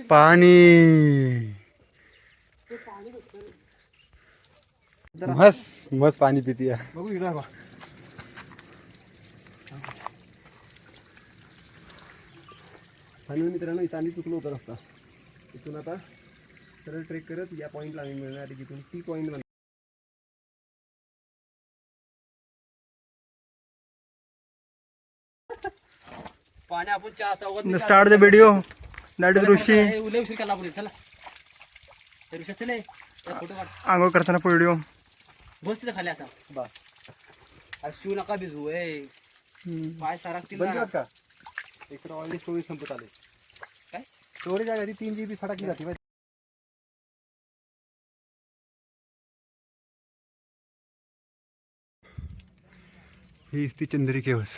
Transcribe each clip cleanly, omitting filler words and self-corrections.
पाणी मस्त मस्त पाणी पिती आहे. बघू इकडं बघा. आणि मित्रांनो इथं आम्ही चुकलो होतो रस्ता. इथून आता सरळ ट्रेक करत या पॉईंटला आम्ही मिळणार आहे, जिथून टी पॉईंट पाणी आपण चहा चौघात start the video. That is Rishi. उले उशीर केला आपण. चला ऋषी चले फोटो काढ. आंघोळ करताना व्हिडिओ. बस तिथे खाली असा बस. अरे शिव नका भिजू ए. पाय सारखतील बंद ना. का एक ऑलरेडी स्टोरेज संपत आले. काय स्टोरेज आहे ती 3 GB फटाकली जाते. ही ती चंद्री केव्स.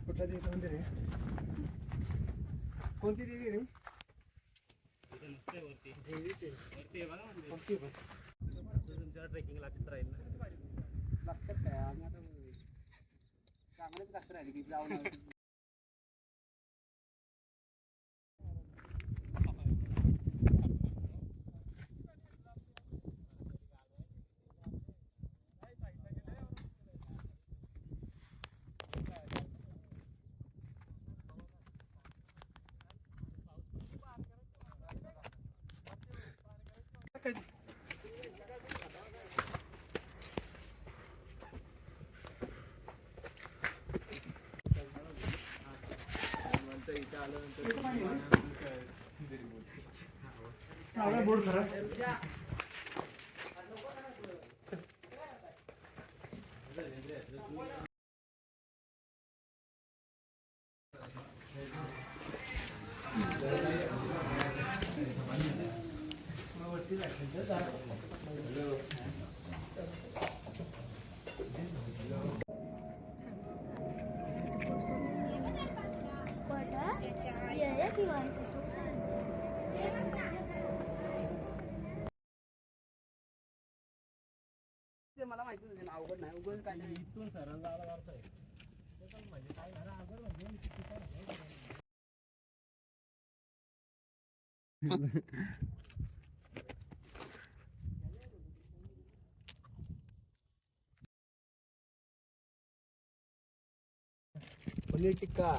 कुठला देवी मंदिर आहे? कोणती देवी रे? ट्रेकिंगला चित्र राहील ना. लागतात काय आम्ही आता चांगलेच लागत राहिले की जाऊन बोर्ड खरा. मला माहिती नाही ना. अवघड नाही. उघड काय नाही. इथून सरळ जायला वाटत आहे. म्हणजे काय झालं अवघड म्हणजे पनीर टिक्का.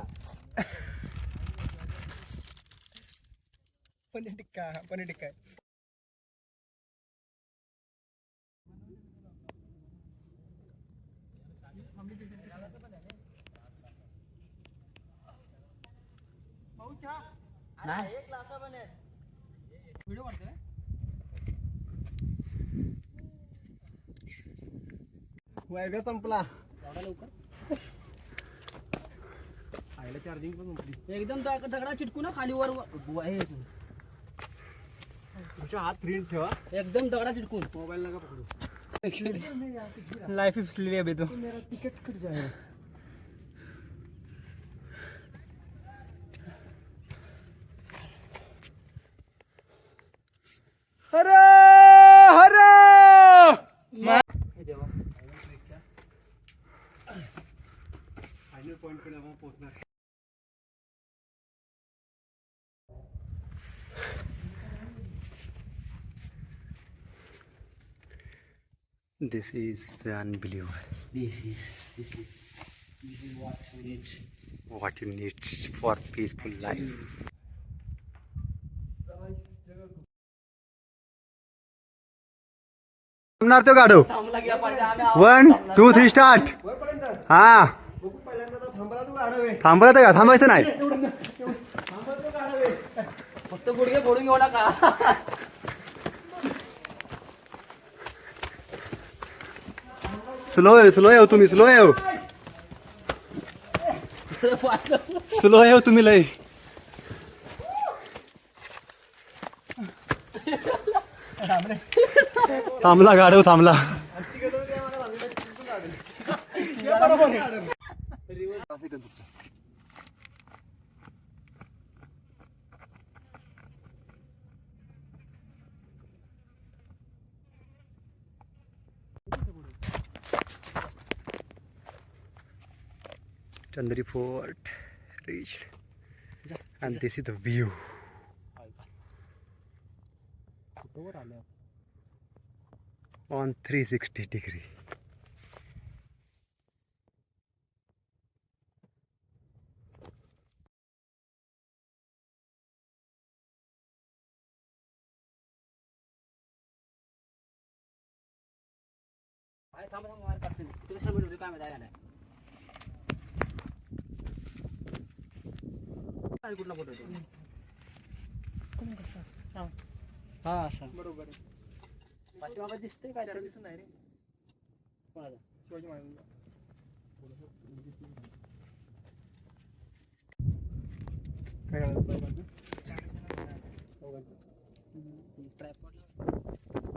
पनीर टिक्का. पनीर टिक्का नाही. एक ग्लास बने व्हिडिओ करतोय. वायगा संपला. एवढा लवकर आयला चार्जिंग पण संपली. एकदम दगडा चिटकू ना खाली वर हे तुमचा हात फ्री ठेवा. एकदम दगडा चिटकून. मोबाईल नका पकडू. लाइफ इसलिए अभी तो मेरा टिकट कट जाएगा. हरे हरे फायनल पॉइंट पे आपण पोहोचणार. This is unbelievable. This is what we need. What you need for peaceful life. थांबणार तो गाडो. थांबला गेला पाहिजे. आम्ही 1 2 3 स्टार्ट. वरपर्यंत हा बघू. पहिल्यांदा तर थांबला तू गाडवे. थांबलं का? थांबायचं नाही. थांबला तू गाडवे. फक्त गुडघे फोडून घेऊ नका. स्लो आहे तुम्ही. स्लो आहे तुम्ही लय. थांबला गाडव थांबला. Chandri Fort reached, and this is the view on 360 degree. कुठला फोटो हा असा बरोबर आहे. पाठीमागे दिसतंय काय दिसत नाही रे कोणाचा शिवाजी महाराजांचा. काय ट्रायपॉडला